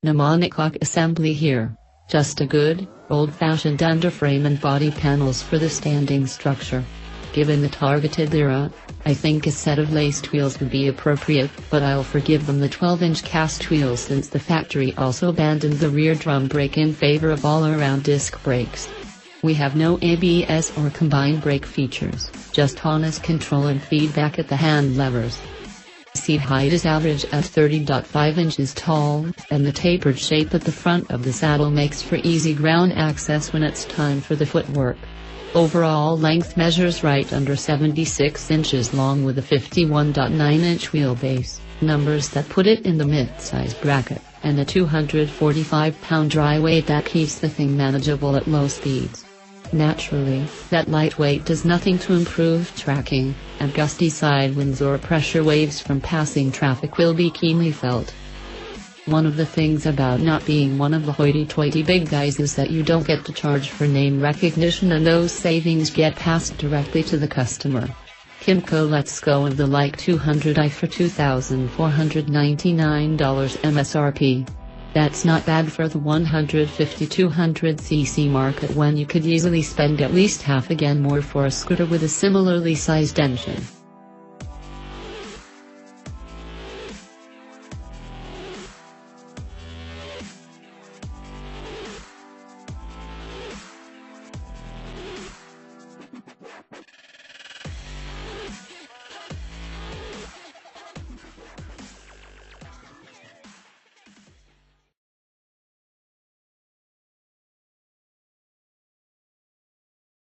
No monocoque assembly here, just a good, old-fashioned underframe and body panels for the standing structure. Given the targeted era, I think a set of laced wheels would be appropriate, but I'll forgive them the 12-inch cast wheels since the factory also abandoned the rear drum brake in favor of all-around disc brakes. We have no ABS or combined brake features, just harness control and feedback at the hand levers. Seat height is average at 30.5 inches tall, and the tapered shape at the front of the saddle makes for easy ground access when it's time for the footwork. Overall length measures right under 76 inches long with a 51.9-inch wheelbase, numbers that put it in the mid-size bracket, and a 245-pound dry weight that keeps the thing manageable at low speeds. Naturally, that lightweight does nothing to improve tracking, and gusty side winds or pressure waves from passing traffic will be keenly felt. One of the things about not being one of the hoity-toity big guys is that you don't get to charge for name recognition, and those savings get passed directly to the customer. KYMCO lets go of the Like 200i for $2,499 MSRP. That's not bad for the 150-200cc market when you could easily spend at least half again more for a scooter with a similarly sized engine.